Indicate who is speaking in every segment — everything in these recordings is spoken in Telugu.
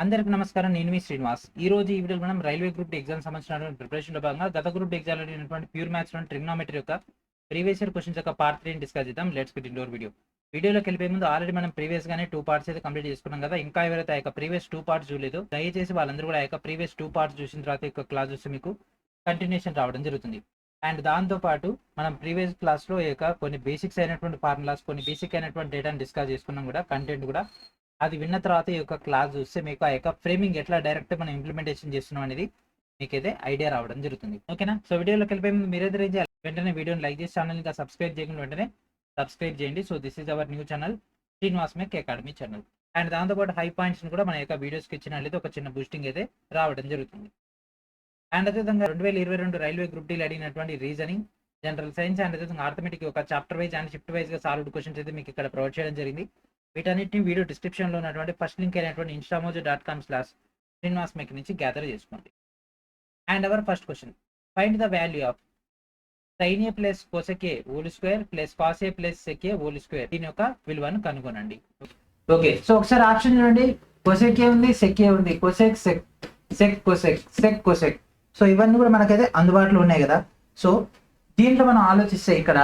Speaker 1: అందరికి నమస్కారం. నేను మీ శ్రీనివాస్. ఈ రోజు ఈ వీడియోలో మనం రైల్వే గ్రూప్ డి ఎగ్జామ్ సంబంధించినటువంటి ప్రిపరేషన్‌లో భాగంగా గత గ్రూప్ డి ఎగ్జామ్‌లో అడిగినటువంటి ప్యూర్ మ్యాథ్స్‌లోని ట్రిగ్నోమెట్రీ యొక్క ప్రీవియస్ ఇయర్ క్వెషన్స్ యొక్క పార్ట్ 3ని డిస్కస్ చేద్దాం. Let's get into hour video. వీడియోలోకి వెళ్ళిపోయే ముందు ఆల్రెడీ మనం ప్రీవియస్‌గానే 2 పార్ట్స్ అయితే కంప్లీట్ చేసుకున్నాం కదా. ఇంకా ఎవరైతే ఆ యొక్క ప్రీవియస్ 2 పార్ట్స్ చూడలేదో దయచేసి వాళ్ళందరూ కూడా ఆ యొక్క ప్రీవియస్ 2 పార్ట్స్ చూసిన తర్వాత ఈ యొక్క క్లాస్ చూస్తే మీకు కంటిన్యూషన్ రావడం జరుగుతుంది. అండ్ దాంతో పాటు మనం ప్రీవియస్ క్లాస్‌లో ఈ యొక్క కొన్ని బేసిక్స్ అయినటువంటి ఫార్ములాస్, కొన్ని బేసిక్ అయినటువంటి డేటాను డిస్కస్ చేసుకున్నాం కూడా. కంటెంట్ కూడా అది విన్న తర్వాత ఈ యొక్క క్లాస్ చూస్తే మీకు ఆ యొక్క ఫ్రేమింగ్ ఎట్లా డైరెక్ట్ మనం ఇంప్లిమెంటేషన్ చేస్తున్నాం అనేది మీకైతే ఐడియా రావడం జరుగుతుంది. ఓకేనా? సో వీడియోలోకి వెళ్ళిపోయి ముందు మీరైతే ఏం చేయాలి, వెంటనే వీడియోని లైక్ చేసి ఛానల్ ఇంకా సబ్స్క్రైబ్ చేయకుండా వెంటనే సబ్స్క్రైబ్ చేయండి. So this is our new channel, Srinivas make academy channel. And దాంతోపాటు హై పాయింట్స్ని కూడా మన యొక్క వీడియోస్కి ఇచ్చినట్లయితే ఒక చిన్న బూస్టింగ్ అయితే రావడం జరుగుతుంది. అండ్ అదేవిధంగా 2022 రైల్వే గ్రూప్ డీలు అడిగినటువంటి రీజనింగ్, జనరల్ సైన్స్ అండ్ అదేవిధంగా ఆర్థమెటిక్ ఒక చాప్టర్ వైజ్ అండ్ షిఫ్ట్ వైజ్గా సాల్వ్డ్ క్వశ్చన్స్ అయితే మీకు ఇక్కడ ప్రొవైడ్ చేయడం జరిగింది. వీటన్నిటిని వీడియో డిస్క్రిప్షన్లో ఉన్నటువంటి ఫస్ట్ లింక్ అయినటువంటి instamojo.com/Srinivas Mek నుంచి గ్యాదర్ చేసుకోండి. And hour first question, find the value of sin a plus cosec a whole square plus cos a plus sec a whole square. దీని యొక్క విలువను కనుగొనండి. ఓకే, సో ఒకసారి ఆప్షన్ చూడండి. cosec a ఉంది, sec a ఉంది, cosec sec sec cosec sec cosec. So ఇవన్నీ కూడా మనకైతే అందుబాటులో ఉన్నాయి కదా. సో దీంట్లో మనం ఆలోచిస్తే ఇక్కడ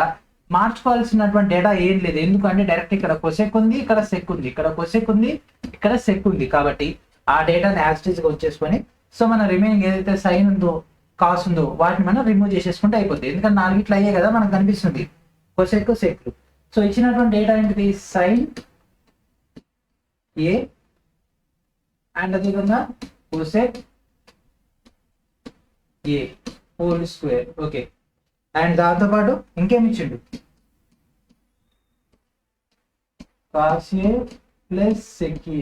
Speaker 1: మార్చుకోవాల్సినటువంటి డేటా ఏం లేదు. ఎందుకంటే డైరెక్ట్ ఇక్కడ కొసెక్ ఉంది, ఇక్కడ సెక్ ఉంది, ఇక్కడ కొసెక్ ఉంది, ఇక్కడ సెక్ ఉంది. కాబట్టి ఆ డేటాని యాక్సిటీస్గా వచ్చేసుకొని సో మన రిమైనింగ్ ఏదైతే సైన్ ఉందో, కాస్ ఉందో వాటిని మనం రిమూవ్ చేసేసుకుంటే అయిపోతుంది. ఎందుకంటే 4 ఇట్లా అయ్యాయి కదా మనకు కనిపిస్తుంది, కొసెక్ సెక్లు. సో ఇచ్చినటువంటి డేటా ఏంటిది, సైన్ ఏ అండ్ అదేవిధంగా cosec A whole square. Okay, and దాంతోపాటు ఇంకేమి ఇచ్చిండు, cos a plus sec a.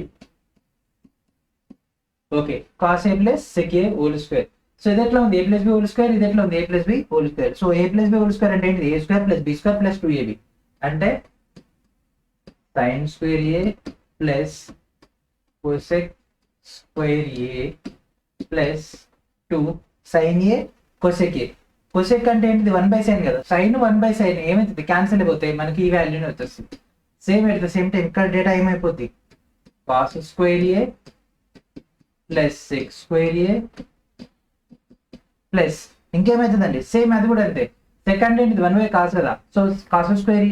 Speaker 1: Okay, cos a plus sec a whole square. So ఇది ఎట్లా ఉంది, a plus B whole square, ఇది ఎట్లా ఉంది, a plus B whole square. So a plus B whole square అంటే ఏంటిది, a square plus B square plus 2ab అంటే sin square a plus cosec square a plus 2 sin a cosec a. Cosec అంటే ఏంటిది, 1/sin కదా. సైన్ 1/sin ఏమైతుంది, క్యాన్సిల్ అయిపోతాయి, మనకి ఈ వాల్యూని వచ్చేస్తుంది. Same at the same time ఇక్కడ data ఏమైపోద్ది, cos square A plus sec square A plus ఇంకేమవుతుందండి, same అది కూడా అంతే. సెకండ్ ఏంటిది 1/cos కదా. సో cos స్క్వేర్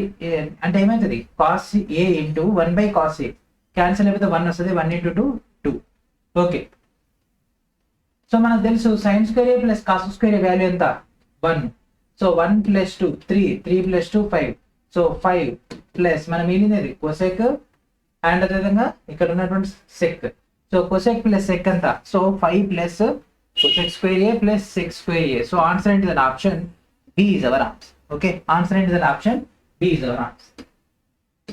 Speaker 1: అంటే ఏమవుతుంది, cos a into 1/cos a. Cancel అయిపోతే 1 వస్తుంది, 1 × 2 2. ఓకే, సో మనకు తెలుసు sin square A plus cos square A value ఎంత, 1. సో 1 + 2 3, 3 + 2 5. సో 5 ప్లస్ మనం మిగిలినది కొసెక్ అండ్ అదేవిధంగా ఇక్కడ ఉన్నటువంటి sec. So cosec plus sec అంత, so 5 plus cosec square A plus sec square A. So answer ఏంటి, that option B is our answer. Okay, answer ఏంటి, that option B is our answer.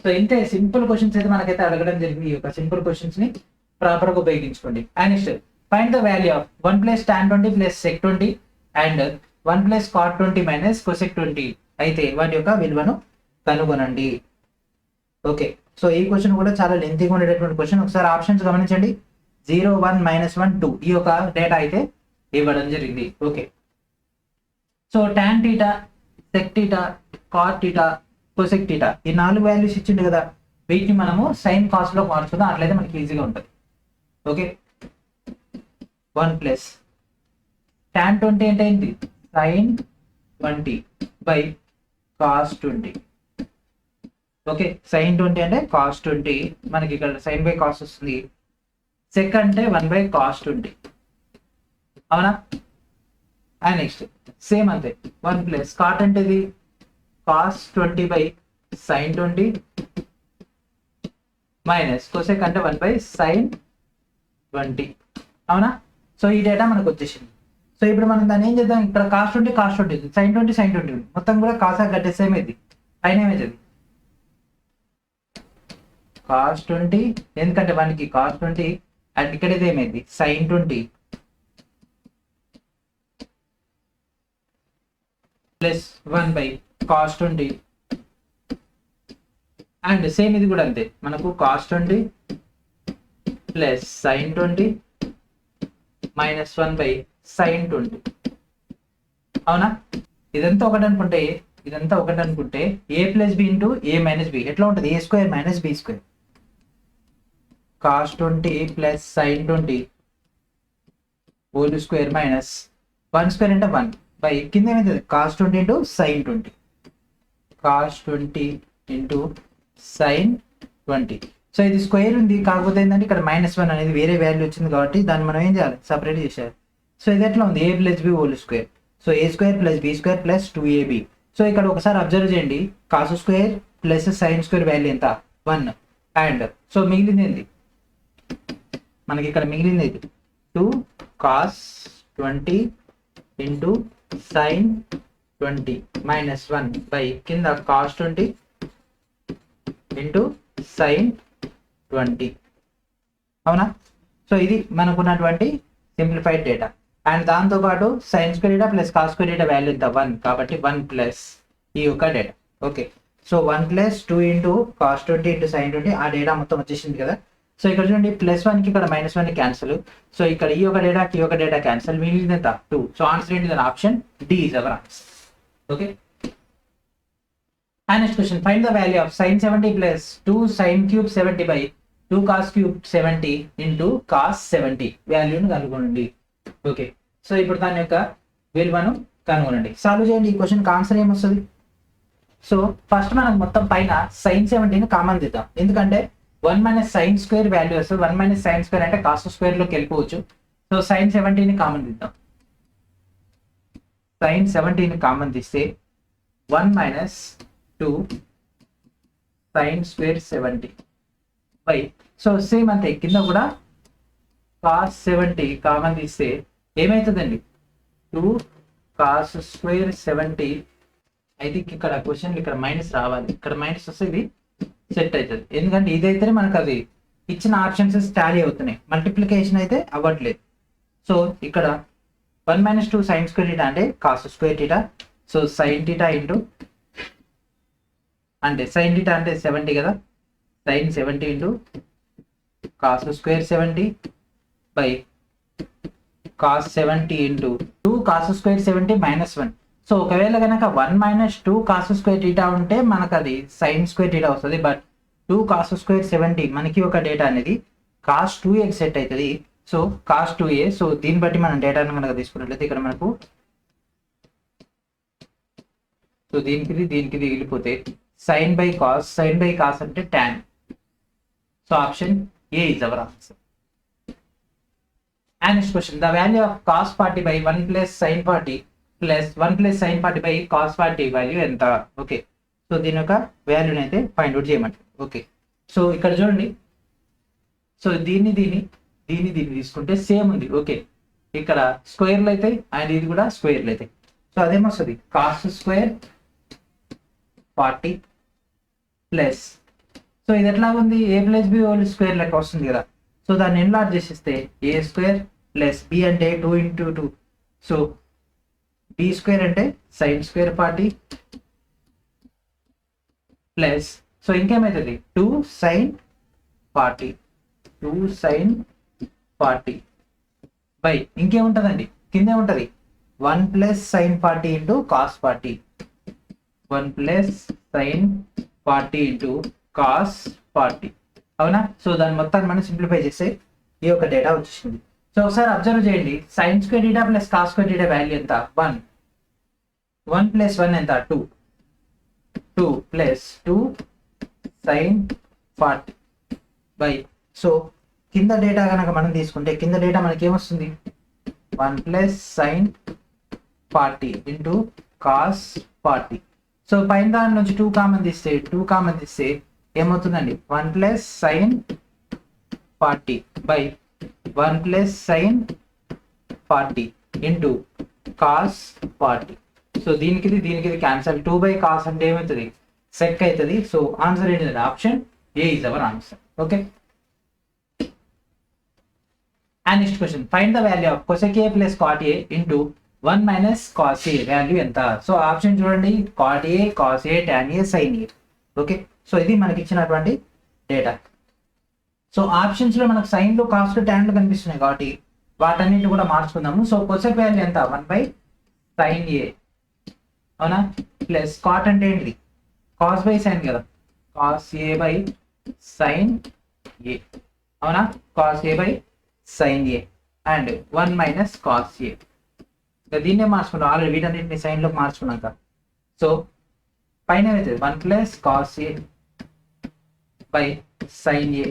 Speaker 1: So ఇంతే సింపుల్ క్వశ్చన్స్ అయితే మనకైతే అడగడం జరిగింది. ఈ యొక్క సింపుల్ క్వశ్చన్స్ ని ప్రాపర్ గా ఉపయోగించుకోండి. And next, find the value of 1 + tan 20 + sec 20 and 1 + cot 20 - cosec 20 అయితే వాటి యొక్క విలువను కనుగొనండి. ఓకే, సో ఈ క్వశ్చన్ కూడా చాలా లెంతీగా ఉండేటటువంటి క్వశ్చన్. ఒకసారి ఆప్షన్స్ గమనించండి. 0 1 -1 2 ఈ యొక్క డేటా అయితే ఇవ్వడం జరిగింది. Okay, so tan θ, sec θ, cot θ, cosec θ ఈ 4 వాల్యూస్ ఇచ్చిండు కదా. వీటిని మనము సైన్ కాస్ లో మార్చుకుందాం, అట్లయితే మనకి ఈజీగా ఉంటుంది. ఓకే, 1 + tan 20 అంటే ఏంటి, sin 20/cos 20. ఓకే, sin 20 అంటే cos 20, మనకి ఇక్కడ sin/cos వస్తుంది. sec అంటే 1/cos 20, అవునా. అండ్ నెక్స్ట్ సేమ్ అంతే, 1 + cot అంటే ఇది cos 20/sin 20 మైనస్ cosec అంటే 1/sin 20, అవునా. సో ఈ డేటా మనకు వచ్చేసింది. సో ఇప్పుడు మనం దాన్ని ఏం చేద్దాం, ఇక్కడ cos 20 cos 20, sin 20 sin 20 మొత్తం కూడా కాసా కట్టేస్తే ఏమైంది, పైన ఏమవుతుంది cos 20, ఎందుకంటే మనకి cos 20 అండ్ ఇక్కడ ఇది ఏమైంది sin 20 plus 1/cos 20 and same ఇది కూడా అంతే, మనకు cos 20 plus sin 20 minus 1/sin 20, అవునా. ఇదంతా ఒకటి అనుకుంటే a + b × a - b ఎట్లా ఉంటుంది, a² - b². cos 20 plus sin 20 whole square minus 1 square into 1 by కింద ఏమైతుంది cos 20 into sin 20 cos 20 into sin 20. So ఇది స్క్వేర్ ఉంది, కాకపోతే ఏంటంటే ఇక్కడ -1 అనేది వేరే వాల్యూ వచ్చింది కాబట్టి దాన్ని మనం ఏం చేయాలి, సపరేట్ చేసేయాలి. సో ఇది ఎట్లా ఉంది, a plus B whole square. So a square plus B square plus 2ab. So ఇక్కడ ఒకసారి అబ్జర్వ్ చేయండి, cos square plus sine square value ఎంత 1 అండ్ సో మిగిలింది ఏంది మనకి, ఇక్కడ మిగిలింది ఇది 2 cos 20 ఇంటూ సైన్ 20 -1 బై కింద cos 20 ఇంటూ సైన్ 20. అవునా? సో ఇది మనకున్నటువంటి సింప్లిఫైడ్ డేటా. అండ్ దాంతోపాటు sine square data plus cos square theta value ఎంత 1 కాబట్టి 1 ప్లస్ ఈ యొక్క data. Okay, so 1 plus 2 into cos 20 into sine 20 ఆ డేటా మొత్తం వచ్చేసింది కదా. సో ఇక్కడ చూడండి +1కి ఇక్కడ -1 క్యాన్సిల్. సో ఇక్కడ ఈ యొక్క డేటా క్యాన్సిల్, మిగిలింది ఎంత 2. సో ఆన్సర్ ఏంటి, దాని option D is our answer. Okay, and next question, find the value of sin 70 plus 2 sin cube 70 by 2 cos cube 70 into cos 70 వాల్యూను కనుగొనండి. ఓకే, సో ఇప్పుడు దాని యొక్క విలువను కనుగొనండి. సాల్వ్ చేయండి. ఈ క్వశ్చన్కి ఆన్సర్ ఏమొస్తుంది? సో ఫస్ట్ మనం మొత్తం పైన sin 70ని కామన్ తీద్దాం, ఎందుకంటే 1 మైనస్ సైన్ స్క్వేర్ వాల్యూ వస్తుంది. 1 మైనస్ సైన్ స్క్వేర్ అంటే కాస్ స్క్వేర్లోకి వెళ్ళిపోవచ్చు. సో sin 70ని కామన్ తీద్దాం. sin 70ని కామన్ తీస్తే 1 minus 2 sin square 70 by, so same అంతే కింద కూడా cos 70 కామన్ తీస్తే ఏమవుతుందండి 2 cos స్క్వేర్ 70. అయితే ఇక్కడ క్వశ్చన్ ఇక్కడ మైనస్ రావాలి, ఇక్కడ మైనస్ వస్తే ఇది సెట్ అవుతుంది, ఎందుకంటే ఇదైతే మనకు అది ఇచ్చిన ఆప్షన్స్ టాలీ అవుతున్నాయి, మల్టిప్లికేషన్ అయితే అవ్వట్లేదు. సో ఇక్కడ 1 మైనస్ 2 sin స్క్వేర్ థీటా అంటే cos square theta. So sin theta into అంటే sin థీటా అంటే 70 కదా, sin 70 into cos square 70 by cos 70 into 2 cos square 70 -1. So ఒకవేళ కనుక 1 మైనస్ 2 cos స్క్వేర్ థీటా ఉంటే మనకు అది sin స్క్వేర్ థీటా వస్తుంది. బట్ 2 cos స్క్వేర్ 70 మనకి ఒక డేటా అనేది cos 2a సెట్ అవుతుంది. So cos 2a. సో దీన్ని బట్టి మనం డేటాను కనుక తీసుకున్నట్లయితే ఇక్కడ మనకు సో దీనికి వెళ్ళిపోతే sin బై కాస్ అంటే tan. So option A is our answer. And next question, the value of cos 40 by 1 plus sin 40 plus 1 plus sin 40 by cos 40 value ఎంత? ఓకే, సో దీని యొక్క వాల్యూని అయితే ఫైండ్ అవుట్ చేయమంటారు. ఓకే, సో ఇక్కడ చూడండి, సో దీన్ని తీసుకుంటే సేమ్ ఉంది. ఓకే, ఇక్కడ స్క్వేర్లు అయితే అండ్ ఇది కూడా స్క్వేర్లు అయితే. సో అదేమొస్తుంది cos స్క్వేర్ 40 ప్లస్, సో ఇది ఎట్లా ఉంది a plus B whole square లెక్క వస్తుంది కదా. సో దాన్ని ఎన్లార్జ్ చేసేస్తే a స్క్వేర్ ప్లస్ b అంటే 2 ఇంటూ 2. సో b స్క్వేర్ అంటే sin స్క్వేర్ 40 ప్లస్, సో ఇంకేమవుతుంది 2 sin 40 బై ఇంకేముంటుందండి కిందే ఉంటుంది 1 plus sin 40 into cos 40. 1 plus sin 40 into cos 40. అవునా? సో దాని మొత్తాన్ని మనం సింప్లిఫై చేస్తే ఈ యొక్క డేటా వచ్చేసింది. సో ఒకసారి అబ్జర్వ్ చేయండి, sine square data plus cos square theta value ఎంత 1 ప్లస్ 1 ఎంత 2 ప్లస్ 2 sin 40 బై, సో కింద డేటా కనుక మనం తీసుకుంటే కింద డేటా మనకి ఏమొస్తుంది 1 plus sin 40 into cos 40. So పైన దాని నుంచి 2 కామన్ తీస్తే ఏమవుతుందండి 1 plus sin 40 by 1 plus sin 40 into cos 40. So దీనికి క్యాన్సల్, 2 బై కాస్ అంటే ఏమవుతుంది సెక్ అవుతుంది. సో ఆన్సర్ ఏంటంటే option A is our answer. Okay, and next question, find the value of cosec a plus cot a into 1 minus cos a value ఎంత? సో ఆప్షన్ చూడండి, cot a, cos a, tan a, sin a. Okay, so ఇది మనకి ఇచ్చినటువంటి డేటా. సో ఆప్షన్స్ లో మనకు సైన్లు, కాస్ట్లు, ట్యాన్లు కనిపిస్తున్నాయి కాబట్టి వాటన్నిటిని కూడా మార్చుకుందాము. సో కొసెక్ వాల్యూ ఎంత 1 బై sin a, అవునా, ప్లస్ కాట్ అంటే ఏంటిది కాస్ బై సైన్ కదా, cos a by sin a. అవునా, cos A by sine A and 1 minus cos ఏ. దీన్నే మార్చుకుంటాం ఆల్రెడీ వీటన్నిటిని సైన్లోకి మార్చుకున్నాక. సో పైన ఏమవుతుంది 1 plus cos A by sine A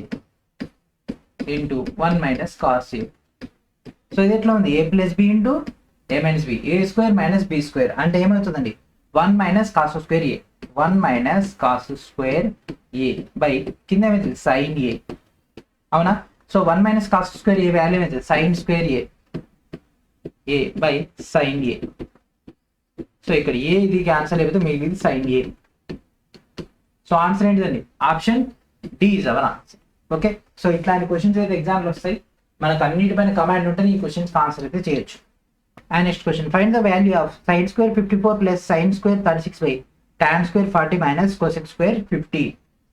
Speaker 1: into 1 minus cos A. So ఇది ఎట్లా ఉంది, ఏ plus B into A minus B, A square minus B square అంటే ఏమవుతుందండి 1 minus cos square A, 1 minus cos square A by కింద ఏమవుతుంది సైన్ ఏ. అవునా, సో 1 మైనస్ కాస్ స్క్వేర్ ఏ వాల్యూ ఏమవుతుంది sine square A by sine A. So ఇక్కడ ఏ ఇది ఆన్సర్ అయిపోతే మిగిలింది సైన్ ఏ. సో ఆన్సర్ ఏంటిదండి, option D is our answer. Okay, so ఇట్లాంటి క్వశ్చన్స్ అయితే ఎగ్జామ్లో వస్తాయి, మనకు అన్నిటిపైన కమాండ్ ఉంటే ఈ క్వశ్చన్స్ ఆన్సర్ అయితే చేయొచ్చు. And next question, find the value of sine square 54 plus sine square 36 by tan square 40 minus cosec square 50.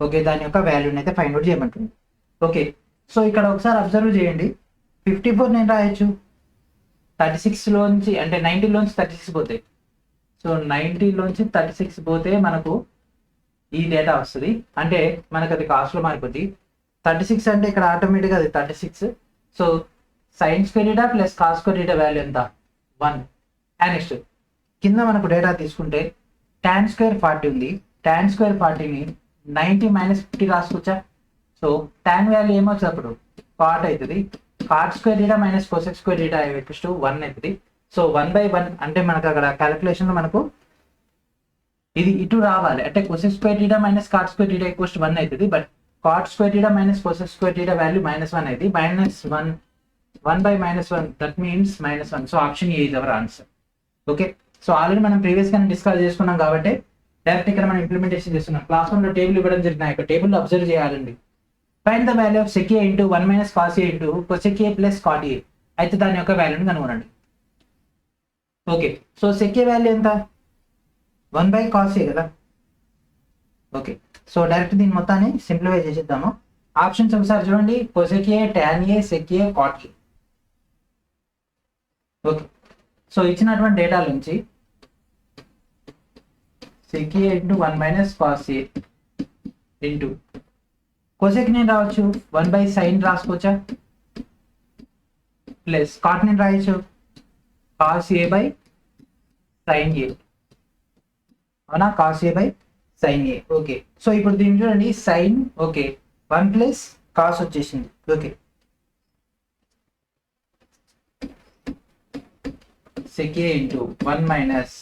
Speaker 1: Okay, దాని యొక్క వాల్యూని అయితే ఫైండ్ అవుట్ చేయమంటుంది. ఓకే, సో ఇక్కడ ఒకసారి అబ్జర్వ్ చేయండి, 54 నేను రాయొచ్చు, 36లోంచి అంటే 90లోంచి 36 పోతే, సో 90లోంచి 36 పోతే మనకు ఈ డేటా వస్తుంది, అంటే మనకు అది కాస్ట్లో మారిపోద్ది. 36 అంటే ఇక్కడ ఆటోమేటిక్గా అది 36. So sine square data plus cos square theta value ఎంత 1. అండ్ నెక్స్ట్ కింద మనకు డేటా తీసుకుంటే టాన్ స్క్వేర్ 40 ఉంది, టాన్ స్క్వేర్ 40ని 90 మైనస్ 50 రాసుకోవచ్చా. సో టాన్ వాల్యూ ఏమవుతుంది అప్పుడు కాట్ అవుతుంది, cot square theta minus cosec square theta to 1 అవుతుంది. సో 1/1 అంటే మనకు అక్కడ క్యాలిక్యులేషన్లో మనకు ఇది ఇటు రావాలి, అంటే cosec square theta minus cot square theta equals 1 అవుతుంది. But cot square theta minus cosec square theta value -1 అవుతుంది, -1 1/-1 that means -1. So option A is our answer. Okay, so already మనం ప్రీవియస్గా డిస్కస్ చేసుకున్నాం కాబట్టి డైరెక్ట్ ఇక్కడ మనం ఇంప్లిమెంటేషన్ చేస్తున్నాం. క్లాస్ 1లో టేబుల్ ఇవ్వడం జరిగిన యొక్క టేబుల్ అబ్జర్వ్ చేయాలండి. Find the value of sec A into 1 minus cos A into cosec A plus cot A. అయితే దాని యొక్క వాల్యూని కనుగొనండి. Okay, so sec A value ఎంత 1/cos ఏ కదా. ఓకే, సో డైరెక్ట్ దీని మొత్తాన్ని సింప్లిఫై చేసేద్దాము. ఆప్షన్స్ ఒకసారి చూడండి, cosec A, tan A, sec A, cot A. Okay, so ఇచ్చినటువంటి డేటా నుంచి sec A into 1 minus cos A into cosec నేను రావచ్చు 1/sin రాసుకోవచ్చా, ప్లస్ కాట్ నేను రాయొచ్చు cos A by sine A. అవునా, cos A by sine A. Okay, so ఇప్పుడు దీన్ని చూడండి సైన్, ఓకే 1 ప్లస్ కాస్ వచ్చేసింది. Okay, sec A into 1 minus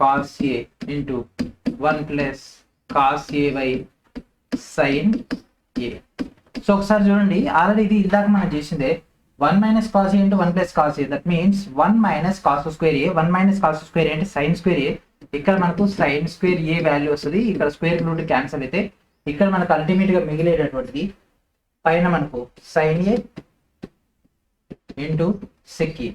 Speaker 1: cos A into 1 plus cos A by sine A. So ఒకసారి చూడండి, ఆల్రెడీ ఇది ఇందాక మనం చేసిందే 1 minus cos A into 1 plus cos A, that means 1 minus cos square A. 1 minus cos square A అంటే సైన్ స్క్వేర్ ఏ. ఇక్కడ మనకు సైన్ స్క్వేర్ ఏ వాల్యూ వస్తుంది, ఇక్కడ స్క్వేర్ రూట్ క్యాన్సల్ అయితే ఇక్కడ మనకు అల్టిమేట్గా మిగిలేటటువంటిది పైన మనకు sine A into sec A.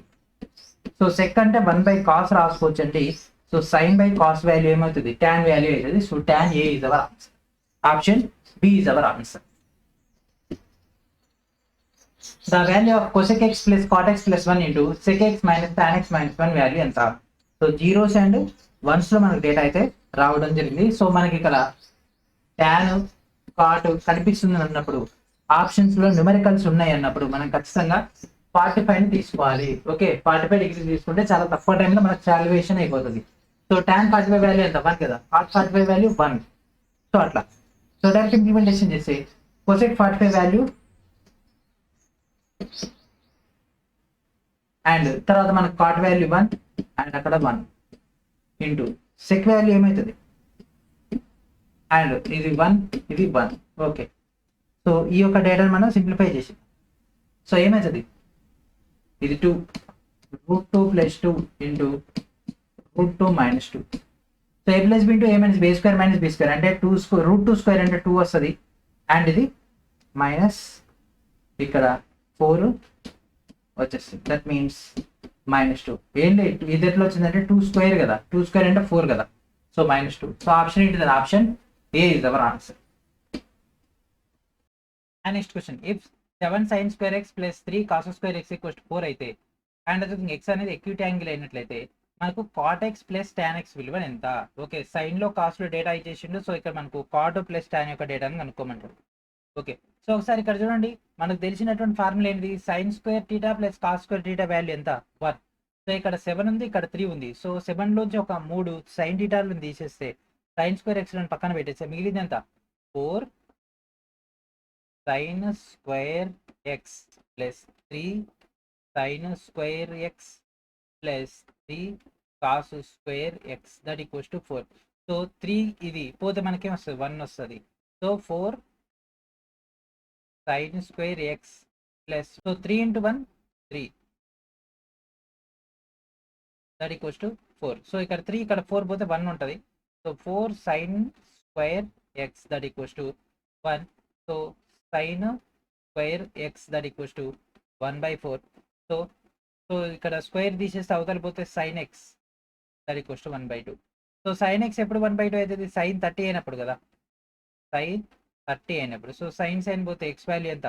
Speaker 1: So sec అంటే 1/cos రాసుకోవచ్చు అండి. So sine by cos value ఏమవుతుంది టాన్ వాల్యూ అవుతుంది. So tan A is our answer, option B is our answer. The value of cosec X plus cot X plus 1 into sec X minus tan X minus 1 value ఎంత. సో జీరోస్ అండ్ వన్స్లో మనకు డేటా అయితే రావడం జరిగింది. సో మనకి ఇక్కడ టాన్ కాట్ కనిపిస్తుంది అన్నప్పుడు, ఆప్షన్స్లో న్యూమరికల్స్ ఉన్నాయి అన్నప్పుడు మనం ఖచ్చితంగా 45 తీసుకోవాలి. ఓకే, 45 డిగ్రీస్ తీసుకుంటే చాలా తక్కువ టైంలో మనకు సాల్యుయేషన్ అయిపోతుంది. సో టాన్ 45 వాల్యూ ఎంత 1 కదా, కాట్ 45 వాల్యూ 1. సో అట్లా, సో డైరెక్ట్ ఇంప్లిమెంటేషన్ చేసి కొసెక్ 45 వాల్యూ అండ్ తర్వాత మనకు కాట్ వాల్యూ 1 అండ్ అక్కడ 1 ఇంటూ సెక్ వాల్యూ ఏమవుతుంది అండ్ ఇది 1 ఇది 1. ఓకే, సో ఈ యొక్క డేటాను మనం సింప్లిఫై చేసి, సో ఏమవుతుంది ఇది 2 √2 plus 2 into √2 minus 2. So A plus B into A minus B square minus B square అంటే √2 స్క్వేర్ అంటే 2 వస్తుంది అండ్ ఇది మైనస్ ఇక్కడ 4 వచ్చేస్తుంది, దట్ మీన్స్ -2. ఏంటి ఇది ఎట్లా వచ్చిందంటే 2 స్క్వేర్ కదా, 2 స్క్వేర్ అంటే 4 కదా, సో -2. సో ఆప్షన్ ఏంటిది, option A is our answer. And next question, if 7 sin square x plus 3 cos square x equals 4 అయితే అండ్ అదే x అనేది ఎక్యూట్ యాంగిల్ అయినట్లయితే మనకు cot x plus tan x విలువ ఎంత. ఓకే, సైన్లో కాస్ట్లో డేటా ఇచ్చేసిండు. సో ఇక్కడ మనకు cot ప్లస్ tan యొక్క డేటాను కనుక్కోమంటారు. ఓకే. సో ఒకసారి ఇక్కడ చూడండి, మనకు తెలిసినటువంటి ఫార్ములా ఏంటిది? sin square theta plus cos square theta value ఎంత? 1. సో ఇక్కడ 7 ఉంది, ఇక్కడ 3 ఉంది. సో 7 లోంచి ఒక 3 sin థీటాలను తీసేస్తే sin స్క్వేర్ x లను పక్కన పెట్టేస్తే మిగిలింది ఎంత? 4 sin square x plus 3 sin square x plus 3 cos square x that equals to 4. So 3 ఇది పోతే మనకేం వస్తుంది? 1 వస్తుంది. So 4 sin square x plus, so 3 into 1 3 that equals to 4. So ఇక్కడ 3 ఇక్కడ 4 పోతే 1 ఉంటుంది. So 4 sin square x that equals to 1. So sin square x that equals to 1/4. So so ఇక్కడ స్క్వేర్ తీసేస్తే అవతల పోతే sin x that equals to 1/2. So sin x ఎప్పుడు 1/2 అవుతుంది? sin 30 అయినప్పుడు కదా, sin 30 అయినప్పుడు. సో sin పోతే x వాల్యూ ఎంత?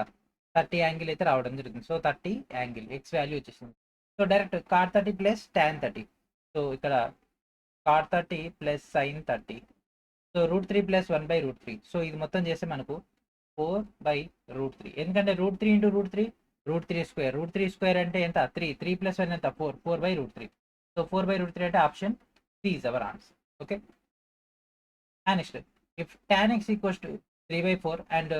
Speaker 1: 30 యాంగిల్ అయితే రావడం జరుగుతుంది. సో 30 యాంగిల్ x వాల్యూ వచ్చేసింది. So direct cot 30 plus tan 30. So ఇక్కడ cot 30 plus sin 30. So √3 plus 1/√3. So ఇది మొత్తం చేస్తే మనకు 4/√3. ఎందుకంటే √3 into √3 √3 స్క్వేర్. √3 స్క్వేర్ అంటే ఎంత? 3. 3 ప్లస్ 1 ఎంత? 4. 4/√3. సో 4/√3 అంటే option C is our answer. Okay. And next, if tan x equals to 3/4 and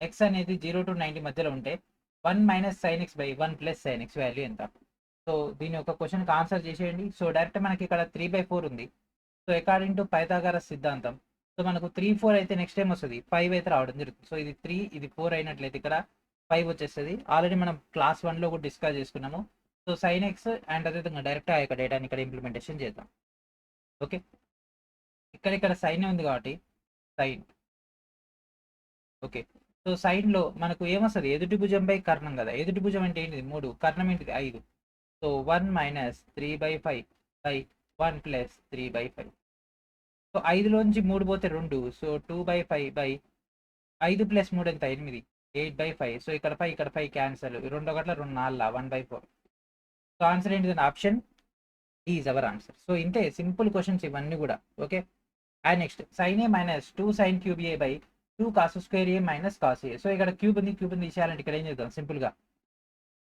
Speaker 1: x అనేది 0 to 90 మధ్యలో ఉంటే 1 minus sin x by 1 plus sin x value ఎంత? సో దీని యొక్క క్వశ్చన్కి ఆన్సర్ చేసేయండి. సో డైరెక్ట్ మనకి ఇక్కడ 3/4 ఉంది. సో అకార్డింగ్ టు పైథాగరస్ సిద్ధాంతం, సో మనకు 3 4 అయితే నెక్స్ట్ టైం వస్తుంది 5 అయితే రావడం జరుగుతుంది. సో ఇది 3 ఇది 4 అయినట్లయితే ఇక్కడ 5 వచ్చేస్తుంది. ఆల్రెడీ మనం క్లాస్ 1లో కూడా డిస్కస్ చేసుకున్నాము. సో sin x అండ్ అదేవిధంగా డైరెక్ట్ ఆ యొక్క డేటాని ఇక్కడ ఇంప్లిమెంటేషన్ చేద్దాం. ఓకే. ఇక్కడ సైన్ ఉంది కాబట్టి సైన్. ఓకే. సో సైన్లో మనకు ఏమొస్తుంది? ఎదుటి భుజం బై కర్ణం కదా. ఎదుటి భుజం అంటే ఏంటిది? 3. కర్ణం ఏంటిది? 5. So 1 minus 3/5 by 1 plus 3/5. So 5లోంచి 3 పోతే 2. సో 2/5 బై 5 ప్లస్ 3 ఎంత? 8. 8/5. సో ఇక్కడ 5 ఇక్కడ 5 క్యాన్సల్. 2 1 2 4 1/4. సో ఆన్సర్ ఏంటిది? Option is our answer. So ఇంతే సింపుల్ క్వశ్చన్స్ ఇవన్నీ కూడా. Okay. And next, sin a minus 2 sin cube A by 2 cos square A minus cos A. So ఇక్కడ క్యూబ్ ఉంది, క్యూబ్ ఉంది తీసేయాలంటే ఇక్కడ ఏం చేద్దాం? సింపుల్గా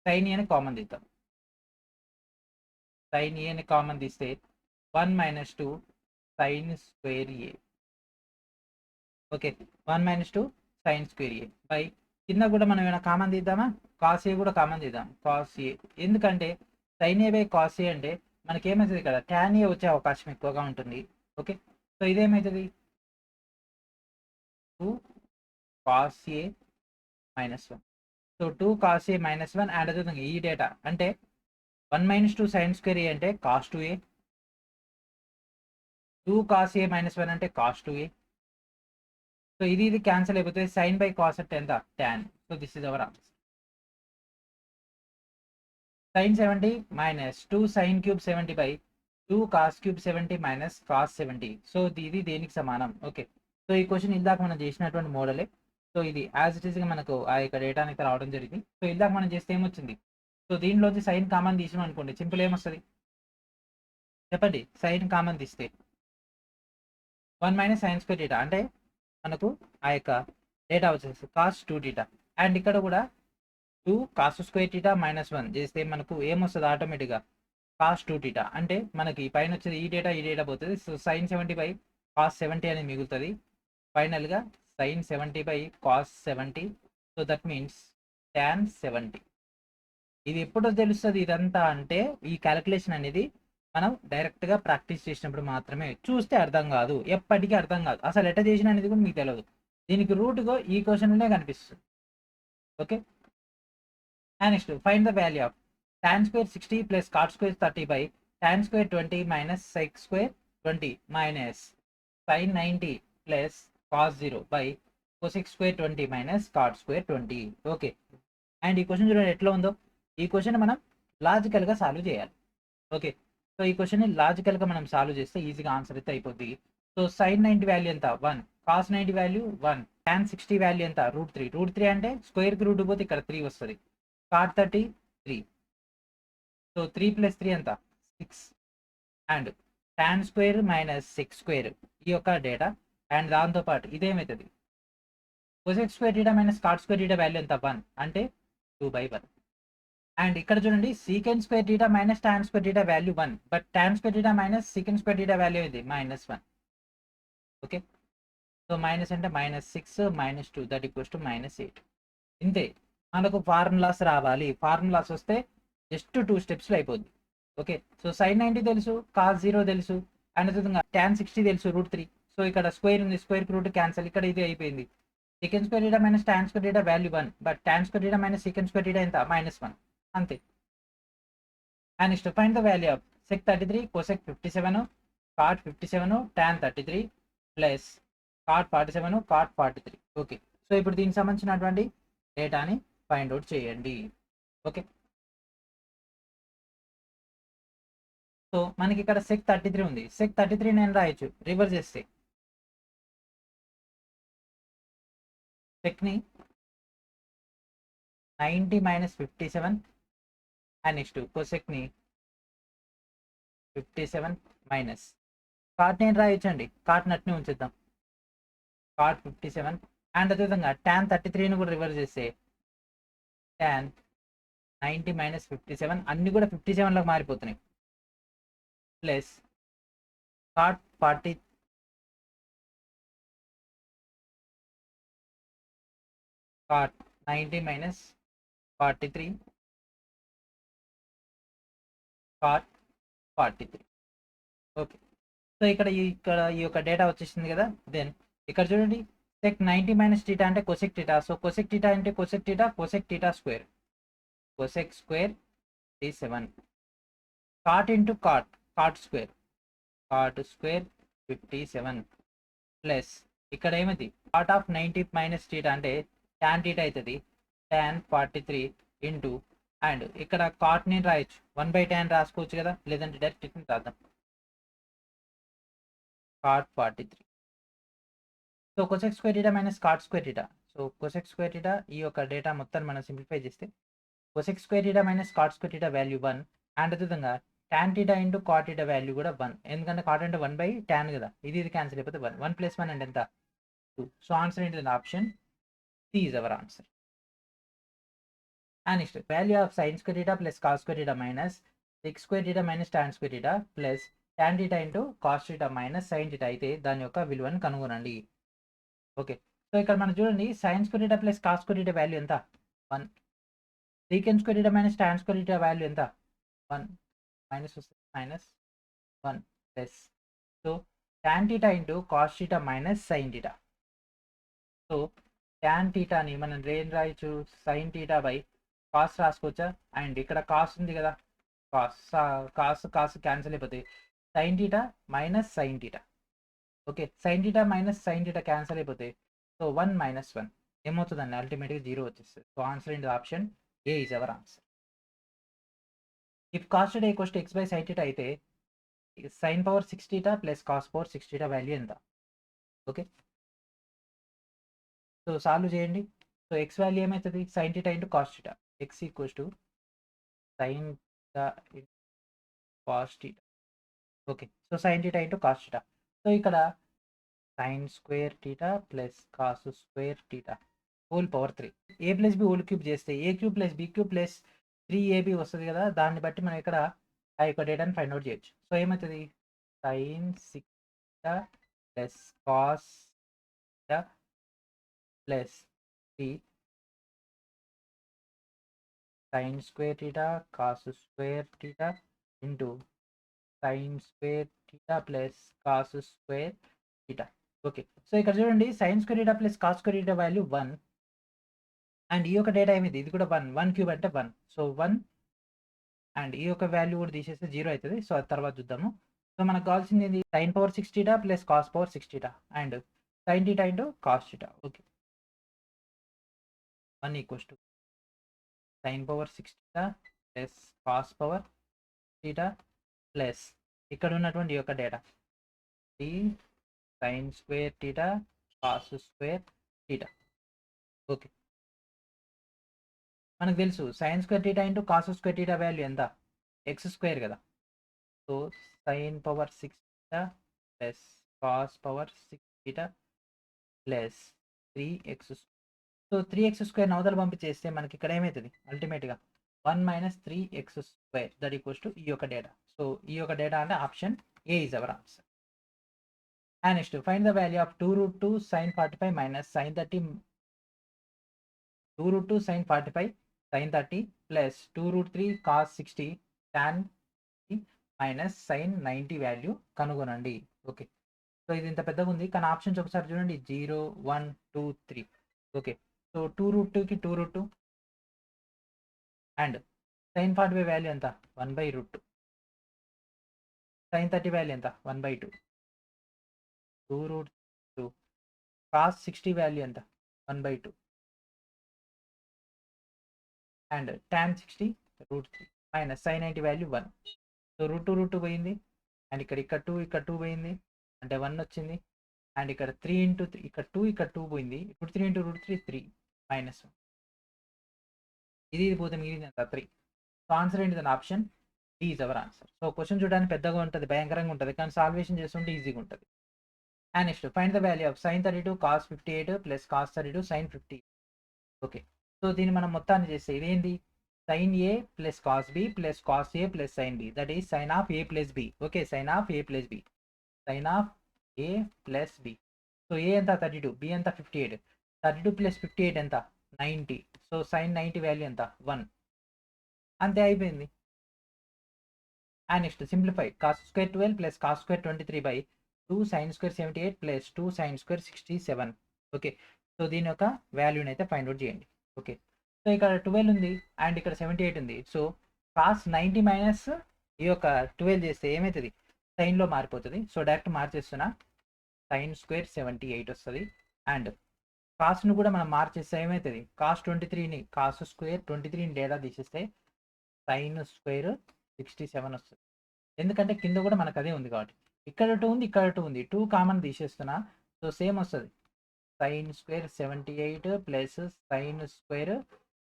Speaker 1: sin a అని కామన్ తీద్దాం. sin a అని కామన్ తీస్తే 1 minus 2 sin square A. Okay. 1 minus 2 sin square A by కింద కూడా మనం ఏమైనా కామన్ తీద్దామా? కాస్ ఏ కూడా కామన్ తీద్దాం. కాస్ ఏ, ఎందుకంటే sin a by cos A అంటే మనకి ఏమవుతుంది? ఇక్కడ tan a వచ్చే అవకాశం ఎక్కువగా ఉంటుంది. ఓకే. సో ఇదేమవుతుంది? 2 cos a minus 1. So 2 cos a minus 1 and అదేవిధంగా ఈ డేటా అంటే 1 మైనస్ 2 sin స్క్వేర్ ఏ అంటే cos 2a. 2 cos a minus 1 అంటే cos 2a. సో ఇది క్యాన్సిల్ అయిపోతుంది. sin బై కాస్ అంటే ఎంత? tan. So this is our answer. sin 70 minus 2 sin cube 70 by 2 cos cube 70 minus cos 70. So ఇది దేనికి సమానం? ఓకే. సో ఈ క్వశ్చన్ ఇందాక మనం చేసినటువంటి మోడలే. సో ఇది యాజ్ ఇట్ ఈస్గా మనకు ఆ యొక్క డేటా అనేది రావడం జరిగింది. సో ఇందాక మనం చేస్తే ఏమొచ్చింది? సో దీనిలోంచి సైన్ కామన్ తీసినాం అనుకోండి, సింపుల్ ఏమొస్తుంది చెప్పండి? సైన్ కామన్ తీస్తే 1 మైనస్ సైన్ స్క్వేర్ డేటా అంటే మనకు ఆ యొక్క డేటా వచ్చేసి కాస్ 2 డేటా. అండ్ ఇక్కడ కూడా 2 కాస్ స్క్వేర్ డేటా మైనస్ 1 చేస్తే మనకు ఏమొస్తుంది? ఆటోమేటిక్గా కాస్ 2 డేటా. అంటే మనకి పైన వచ్చేది ఈ డేటా పోతుంది. సో సైన్ 70 బై కాస్ 70 అనేది మిగులుతుంది. ఫైనల్గా sin 70 by cos 70. So that means tan 70. ఇది ఎప్పుడో తెలుస్తుంది ఇదంతా అంటే ఈ క్యాలిక్యులేషన్ అనేది మనం డైరెక్ట్గా ప్రాక్టీస్ చేసినప్పుడు మాత్రమే. చూస్తే అర్థం కాదు, ఎప్పటికీ అర్థం కాదు. అసలు ఎట్లా చేసిన అనేది కూడా మీకు తెలియదు. దీనికి రూట్గా ఈ క్వశ్చన్లోనే కనిపిస్తుంది. Okay. And next, find the value of tan square 60 plus cot square 30 by tan square 20 minus sec square 20 minus sin 90 plus cos 0 by cosec square 20 minus cot square 20. Okay. And ఈ క్వశ్చన్ చూడండి ఎట్లా ఉందో. ఈ క్వశ్చన్ మనం లాజికల్గా సాల్వ్ చేయాలి. ఓకే. సో ఈ క్వశ్చన్ని లాజికల్గా మనం సాల్వ్ చేస్తే ఈజీగా ఆన్సర్ అయితే అయిపోద్ది. సో sin 90 వాల్యూ ఎంత? 1. cos 90 value 1. tan 60 వాల్యూ ఎంత? √3. √3 అంటే స్క్వేర్కి రూట్ పోతే ఇక్కడ 3 వస్తుంది. cot 30 3. సో 3 ప్లస్ 3 ఎంత? 6. And tan square minus sec square ఈ యొక్క డేటా. అండ్ దాంతోపాటు ఇదేమవుతుంది? Cosec square theta minus cot square theta value ఎంత 1 అంటే 2/1. అండ్ ఇక్కడ చూడండి secant square theta minus tan square theta value 1, but tan square theta minus secant square theta value ఇది -1. ఓకే, సో మైనస్ అంటే -6 -2 దట్ ఈక్వల్స్ టు -8. ఇంతే, మనకు ఫార్ములాస్ రావాలి. ఫార్ములాస్ వస్తే జస్ట్ 2 స్టెప్స్లో అయిపోద్ది. ఓకే, సో sin 90 తెలుసు, cos 0 తెలుసు, అండ్ అదేవిధంగా tan 60 తెలుసు √3. సో ఇక్కడ స్క్వేర్ ఉంది, స్క్వేర్ రూట్ క్యాన్సల్, ఇక్కడ ఇది అయిపోయింది. Second square theta minus tan square theta value 1, but tan square theta minus second square theta ఎంత -1. అంతే. And next find the value of sec 33 cosec 57 cot 57 tan 33 plus cot 47 cot 43. Okay, so ఇప్పుడు దీనికి సంబంధించినటువంటి డేటాని ఫైండ్ అవుట్ చేయండి. ఓకే, సో మనకి ఇక్కడ sec 33 ఉంది. sec 33 నేను రాయొచ్చు, రివర్స్ చేస్తే secని 90 - 57 అండ్ నెక్స్ట్ cosecని 57 మైనస్ కాట్ నేను రాయొచ్చండి, కాట్ నట్ని ఉంచుద్దాం, cot 57 అండ్ అదేవిధంగా tan 33ని కూడా రివర్స్ చేస్తే tan 90 - 57 అన్ని కూడా 57లోకి మారిపోతున్నాయి, plus cot 40 cot 90 - 43 cot 43. Okay, so ఇక్కడ ఈ యొక్క డేటా వచ్చేసింది కదా. దెన్ ఇక్కడ చూడండి sec 90 - θ అంటే cosec θ. సో cosec θ అంటే cosec θ, cosec θ square, cosec square 37 cot into cot, cot square 57 plus ఇక్కడ ఏమైంది cot ఆఫ్ 90 - θ అంటే tan θ అవుతుంది, tan 43 ఇంటూ అండ్ ఇక్కడ cot ని రాయొచ్చు, 1/tan రాసుకోవచ్చు కదా, లేదంటే డైరెక్ట్ రాద్దాం cot 43. So cosec square theta minus cot square theta. So cosec square theta ఈ యొక్క డేటా మొత్తాన్ని మనం సింప్లిఫై చేస్తే cosec square theta minus cot square theta value 1 and అదేవిధంగా tan theta into cot theta value కూడా 1, ఎందుకంటే cot అంటే 1/tan కదా, ఇది క్యాన్సిల్ అయిపోతే 1 1 + 1 అంటే ఎంత 2. సో ఆన్సర్ ఏంటి, option C is our answer. And next value of sin square theta plus cos square theta minus sec square theta minus tan square theta plus tan theta into cos theta minus sin theta అయితే దాని యొక్క విలువను కనుగొనండి. ఓకే, సో ఇక్కడ మనం చూడండి sin square theta plus cos square theta value ఎంత 1, secant square theta minus tan square theta value ఎంత 1, మైనస్ వస్తుంది -1 plus so tan theta into cos theta minus sin theta. So tan టీటాని మనం ఏం రాయొచ్చు, sin టీటా బై cos రాసుకోవచ్చా, అండ్ ఇక్కడ cos ఉంది కదా, cos క్యాన్సిల్ అయిపోతాయి, sin theta minus sin theta. Okay, sin theta minus sin theta cancel అయిపోతాయి, సో 1 - 1 ఏమవుతుందండి, అల్టిమేట్గా 0 వచ్చేస్తుంది. So answer in the option A is our answer. If cos theta equals to x by sin theta అయితే sin power 6 theta plus cos power 6 theta value ఎంత. ఓకే, సో సాల్వ్ చేయండి. సో x వాల్యూ ఏమవుతుంది, sin theta into cos theta, x equals to sin theta cos theta. Okay, so sin theta into cos theta. So ఇక్కడ sin square theta plus cos square theta whole power 3, a plus B whole cube చేస్తే a cube plus B cube plus 3ab వస్తుంది కదా, దాన్ని బట్టి మనం ఇక్కడ ఆ యొక్క డేటాని ఫైండ్ అవుట్ చేయొచ్చు. సో ఏమవుతుంది, sin 6 theta plus cos theta plus 3 sin square theta cos square theta into sin square theta plus cos square theta. Okay, so ఇక్కడ చూడండి sin square theta plus cos square theta value 1 and ఈ యొక్క డేటా ఏమిది, ఇది కూడా 1 క్యూబ్ అంటే 1, సో 1 అండ్ ఈ యొక్క వాల్యూ కూడా తీసేస్తే 0 అవుతుంది. సో అది తర్వాత చూద్దాము. సో మనకు కావాల్సింది ఏంది, sin power 6 theta plus cos power 6 theta and sin theta into cos theta. Okay, 1 equals to sin power 6 theta plus cos power theta plus ఇక్కడ ఉన్నటువంటి ఈ యొక్క data sin square theta cos square theta. Okay, మనకు తెలుసు sin square theta into cos square theta value ఎంత, x స్క్వేర్ కదా. So sin power 6 theta plus cos power 6 theta plus 3x so 3x² అవతల పంపించేస్తే మనకి ఇక్కడ ఏమవుతుంది అల్టిమేట్గా 1 - 3x² దట్ ఈక్వల్స్ టు ఈ యొక్క డేటా. సో ఈ యొక్క డేటా అంటే option A is our answer. And next find the value of 2√2 sin 45 minus sin 30 2√2 sin 45 sin 30 plus 2√3 cos 60 tan minus sin 90 value కనుగొనండి. ఓకే, సో ఇది ఇంత పెద్దగా ఉంది కానీ ఆప్షన్స్ ఒకసారి చూడండి 0 1 2 3. ఓకే, సో 2√2కి 2√2 అండ్ sin 45 వాల్యూ ఎంత 1/√2, sin 30 వాల్యూ ఎంత 1/2, 2√2 cos 60 వాల్యూ ఎంత 1/2 and tan 60 √3 minus sin 90 value 1. So √2 పోయింది అండ్ ఇక్కడ 2 పోయింది అంటే 1 వచ్చింది అండ్ ఇక్కడ 3 × 3 ఇక్కడ 2 పోయింది. ఇప్పుడు 3 × √3 3 -1. ఇది పోతే మిగిలింది ఎంత 3. సో ఆన్సర్ ఏంటి దాని option D is our answer. So question చూడడానికి పెద్దగా ఉంటుంది, భయంకరంగా ఉంటుంది, కానీ సాల్వేషన్ చేస్తుంటే ఈజీగా ఉంటుంది. And next find the value of sin 32 cos 58 plus cos 32 sin 50. Okay, so దీన్ని మనం మొత్తాన్ని చేస్తే ఇదేంటి sin a plus cos b plus cos a plus sin b that is sin of a plus b. Okay, sin of a plus b, sin of a plus b. So a ఎంత 32, b ఎంత 58, 32 ప్లస్ 58 ఎంత 90. సో sin 90 వాల్యూ ఎంత 1. అంతే అయిపోయింది. And next simplify cos square 12 plus cos square 23/2 sin square 78 plus 2 sin square 67. Okay, so దీని యొక్క వాల్యూని అయితే ఫైండ్ అవుట్ చేయండి. ఓకే, సో ఇక్కడ 12 ఉంది అండ్ ఇక్కడ 78 ఉంది. సో cos 90 మైనస్ ఈ యొక్క 12 చేస్తే ఏమవుతుంది సైన్లో మారిపోతుంది. సో డైరెక్ట్ మార్చేస్తున్నా sin స్క్వేర్ 78 వస్తుంది అండ్ కాస్ట్ను కూడా మనం మార్చేస్తే ఏమవుతుంది cos 23ని cos స్క్వేర్ 23ని డేటా తీసేస్తే sin స్క్వేర్ 67 వస్తుంది. ఎందుకంటే కింద కూడా మనకు అదే ఉంది కాబట్టి ఇక్కడ 2 ఉంది ఇక్కడ 2 ఉంది, 2 కామన్ తీసేస్తున్నా. సో సేమ్ వస్తుంది sin square 78 plus sin square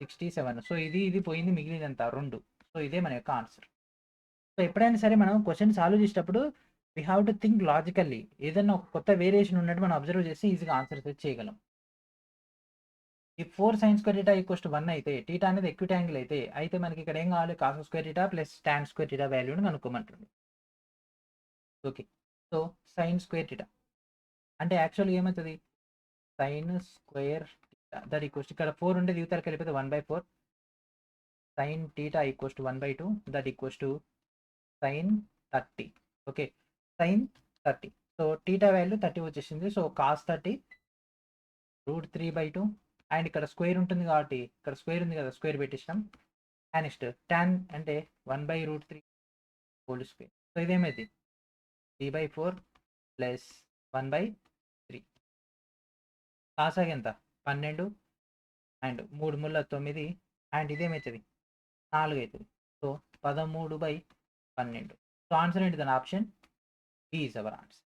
Speaker 1: 67. So ఇది పోయింది, మిగిలినంత 2. సో ఇదే మన యొక్క ఆన్సర్. సో ఎప్పుడైనా సరే మనం క్వశ్చన్ సాల్వ్ చేసేటప్పుడు we have to think logically. ఏదైనా ఒక కొత్త వేరియేషన్ ఉన్నట్టు మనం అబ్జర్వ్ చేసి ఈజీగా ఆన్సర్ చేయగలం. ఈ 4 sin స్క్వేర్ θ = 1 అయితే θ అనేది ఎక్విటాంగిల్ అయితే మనకి ఇక్కడ ఏం కావాలి cos square θ plus tan square θ వాల్యూని కనుక్కోమంటుంది. ఓకే, సో sin స్క్వేర్ θ అంటే యాక్చువల్గా ఏమవుతుంది sin స్క్వేర్ θ దట్ ఈక్వల్స్ ఇక్కడ 4 ఉండేది యువతలకి వెళ్ళిపోతే 1/4 sin θ = 1/2 that equals to sin 30. Okay, sin 30. So θ వాల్యూ 30 వచ్చేసింది. సో cos 30 √3/2 అండ్ ఇక్కడ స్క్వేర్ ఉంటుంది కాబట్టి ఇక్కడ స్క్వేర్ ఉంది కదా స్క్వేర్ పెట్టించాం. అండ్ నెక్స్ట్ tan అంటే 1/√3 హోల్ స్క్వేర్. సో ఇదేమైంది 3/4 ప్లస్ 1/3 కాసాగి ఎంత 12 అండ్ 3 ముళ్ళ 9 అండ్ ఇదేమవుతుంది 4 అవుతుంది. సో 13/12. సో ఆన్సర్ ఏంటి దాని option B is our answer.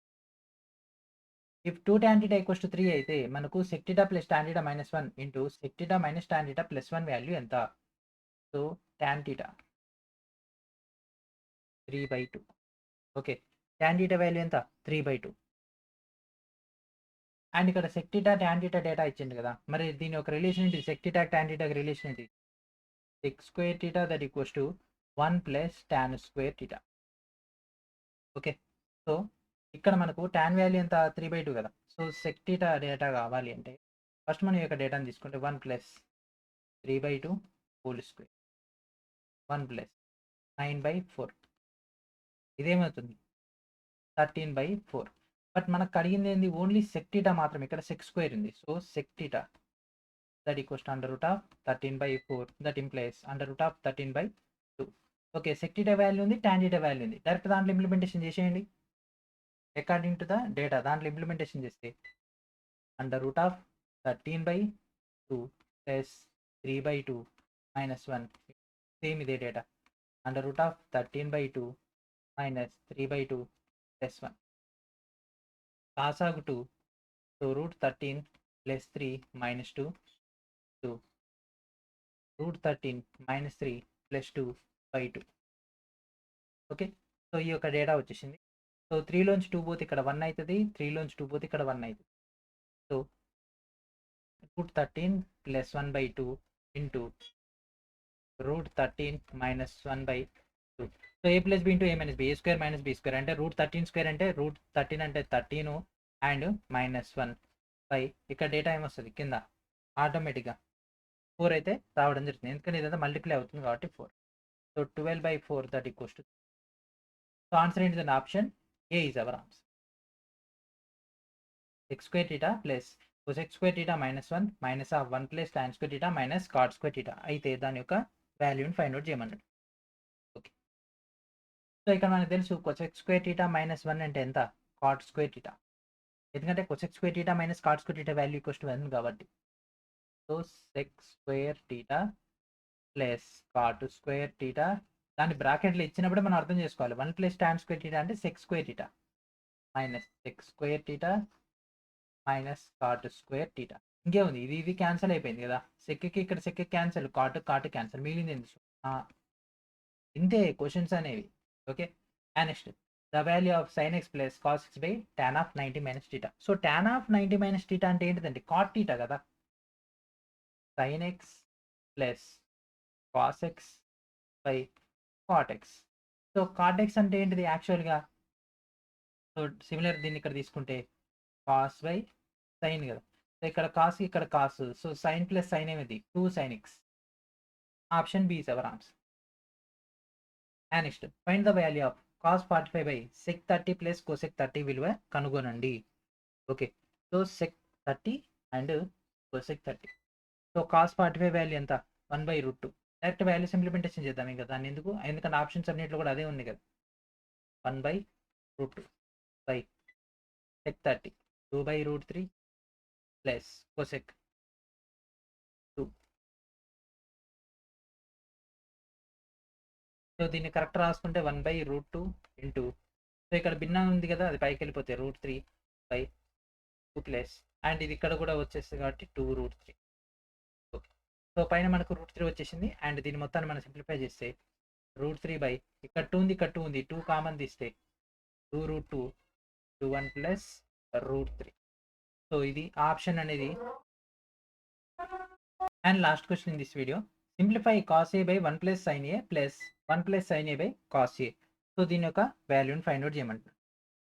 Speaker 1: If 2 tan θ = 3 అయితే మనకు sec θ plus tan θ -1 into sec θ minus tan θ plus 1 value ఎంత. So tan θ 3/2. Okay, tan θ value ఎంత 3/2 అండ్ ఇక్కడ sec θ tan θ డేటా ఇచ్చింది కదా, మరి దీని ఒక రిలేషన్ ఏంటి sec θ tan θ రిలేషన్ ఏంటి sec square θ that equals to 1 plus tan square θ. Okay, so ఇక్కడ మనకు tan వాల్యూ ఎంత 3/2 కదా. సో sec θ డేటా కావాలి అంటే ఫస్ట్ మనం ఈ యొక్క డేటాను తీసుకుంటే 1 ప్లస్ 3/2 హోల్ స్క్వేర్ 1 ప్లస్ 9/4 ఇదేమవుతుంది 13/4. బట్ మనకు అడిగింది ఏంది ఓన్లీ sec θ మాత్రం, ఇక్కడ sec స్క్వేర్ ఉంది. So sec θ that equals to √13/4 that implies √13/2. Okay, sec θ value ఉంది tan θ వాల్యూ ఉంది, డైరెక్ట్ దాంట్లో ఇంప్లిమెంటేషన్ చేసేయండి అకార్డింగ్ టు ద డేటా. దాంట్లో ఇంప్లిమెంటేషన్ చేస్తే √13/2 ప్లస్ 3/2 -1 సేమ్ ఇదే డేటా √13/2 -3/2 ప్లస్ 1 కాసాగు 2. So √13 plus 3 -2 2 √13 -3 plus 2/2. Okay, so ఈ యొక్క డేటా వచ్చేసింది. సో 3లోంచి 2 పోతే ఇక్కడ 1 అవుతుంది, 3లోంచి 2 పోతే ఇక్కడ 1 అవుతుంది. So √13 plus 1/2 into √13 minus 1/2. So a plus B into A minus B, A square minus B square అంటే √13 స్క్వేర్ అంటే √13 అంటే 13 అండ్ -1 బై ఇక్కడ డేటా ఏమొస్తుంది కింద ఆటోమేటిక్గా 4 అయితే రావడం జరుగుతుంది, ఎందుకంటే ఇదంతా మల్టిప్లై అవుతుంది కాబట్టి 4. So 12/4 that equals to. So answer ఏంటిదండి? Option A is our answer. x square theta plus cosec square theta -1 minus of 1 plus tan square theta minus cot square theta అయితే దాని యొక్క వాల్యూని ఫైండ్ అవుట్ చేయమన్నాడు. ఓకే, సో ఇక్కడ మనకు తెలుసు cosec square theta -1 అంటే ఎంత? cot square theta, ఎందుకంటే cosec square theta minus cot square theta value equals to 1 కాబట్టి. So sec square theta plus cot square theta దాన్ని బ్రాకెట్లో ఇచ్చినప్పుడే మనం అర్థం చేసుకోవాలి. 1 ప్లస్ tan square theta అంటే sec square theta minus sec square theta minus cot square theta. ఇంకేముంది, ఇది క్యాన్సిల్ అయిపోయింది కదా, సెక్కి ఇక్కడ సెక్ క్యాన్సిల్, కాట్ క్యాన్సిల్, మిగిలింది ఎందుకు? ఇంతే క్వశ్చన్స్ అనేవి. Okay, and next the value of sin x plus cos x by tan of 90 minus theta. So tan of 90 minus theta అంటే ఏంటిదండి? cot theta కదా. sin x plus cos x by cot x. So cot x అంటే ఏంటిది యాక్చువల్గా? సో సిమిలర్ దీన్ని ఇక్కడ తీసుకుంటే cos బై sin కదా. సో ఇక్కడ కాస్ ఇక్కడ cos, so sine plus sine ఏమిది? 2 sin x. Option B is our answer. And next find the value of cos 45 by sec 30 plus cosec 30 విలువ కనుగొనండి. Okay, so sec 30 and cosec 30. So cos 45 value ఎంత? 1/√2. డైరెక్ట్ వాల్యూ సింప్లిమెంటేషన్ చేద్దాం ఇంకా దాన్ని ఎందుకు, ఎందుకంటే ఆప్షన్స్ అన్నింటిలో కూడా అదే ఉంది కదా. 1/√2 by sec 30 2/√3 plus cosec 2. So దీన్ని కరెక్ట్ రాసుకుంటే 1/√2 ఇంటూ, సో ఇక్కడ భిన్నం ఉంది కదా, అది పైకి వెళ్ళిపోతే √3/2 ప్లస్, అండ్ ఇది ఇక్కడ కూడా వచ్చేస్తుంది కాబట్టి 2√3. ఓకే, సో పైన మనకు √3 వచ్చేసింది, అండ్ దీని మొత్తాన్ని మనం సింప్లిఫై చేస్తే √3 ఇక్కడ 2 ఉంది, ఇక్కడ 2 ఉంది, 2 కామన్ తీస్తే 2√2 1 ప్లస్ √3. సో ఇది ఆప్షన్ అనేది. And last question in this video, simplify cos a by 1 plus sin a plus 1 plus sin a by cos a. So దీని యొక్క వాల్యూని ఫైండ్ అవుట్ చేయమంటారు.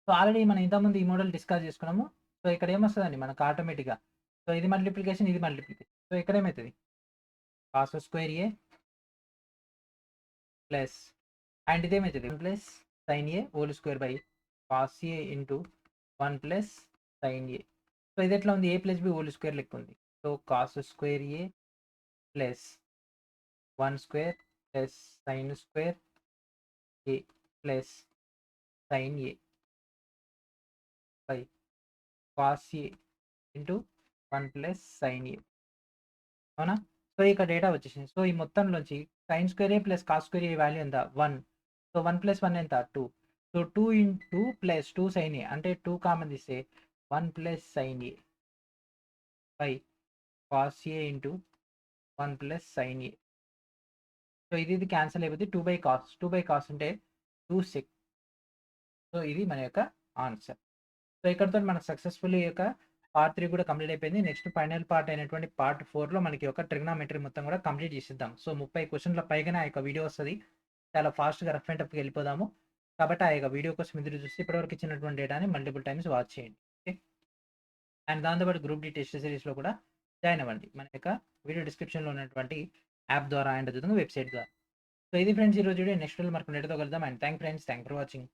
Speaker 1: సో ఆల్రెడీ మనం ఇంతకుముందు ఈ మోడల్ డిస్కస్ చేసుకున్నాము. సో ఇక్కడ ఏమొస్తుందండి మనకు ఆటోమేటిక్గా, సో ఇది మల్టిప్లికేషన్, ఇది మల్టిప్లికేషన్. సో ఇక్కడ ఏమవుతుంది? cos square a plus, and ఇదేమవుతుంది? 1 plus sin a whole square by cos a into 1 plus sin a. So ఇది ఎట్లా ఉంది? a plus B whole square లెక్క ఉంది. So cos square a plus 1 square plus sin square a plus sin a by cos a into 1 plus sin a. అవునా? సో ఇక్కడ డేటా వచ్చేసింది. సో ఈ మొత్తంలోంచి sin square a plus cos square a value ఎంత? 1. సో 1 ప్లస్ 1 ఎంత? 2. So 2 into plus 2 sin a అంటే 2 కామన్ తీస్తే 1 plus sin a by cos a into 1 plus sin a. So ఇది క్యాన్సిల్ అయిపోతుంది. 2/cos అంటే 2 sec. సో ఇది మన యొక్క ఆన్సర్. సో ఇక్కడతో మనకు సక్సెస్ఫుల్ యొక్క పార్ట్ 3 కూడా కంప్లీట్ అయిపోయింది. నెక్స్ట్ ఫైనల్ పార్ట్ అయినటువంటి పార్ట్ 4లో మనకి ఒక ట్రిగ్నామెట్రీ మొత్తం కూడా కంప్లీట్ చేసిద్దాం. సో 30 క్వశ్చన్ల పైగానే ఆ యొక్క వీడియో వస్తుంది. చాలా ఫాస్ట్గా రఫ్ అండ్ టఫ్కి వెళ్ళిపోదాము. కాబట్టి ఆ యొక్క వీడియో కోసం ఎదురు చూసి ఇప్పటివరకు ఇచ్చినటువంటి డేటాని మల్టిపుల్ టైమ్స్ వాచ్ చేయండి. ఓకే, అండ్ దాంతోపాటు గ్రూప్ డి టెస్ట్ సిరీస్లో కూడా జాయిన్ అవ్వండి మన యొక్క వీడియో డిస్క్రిప్షన్లో ఉన్నటువంటి యాప్ ద్వారా అండ్ అదేవిధంగా వెబ్సైట్ ద్వారా. సో ఇది ఫ్రెండ్స్ ఈరోజు వీడియో. నెక్స్ట్ వీడియో మనకు నెట్తో కలుద్దాం. And thank for watching.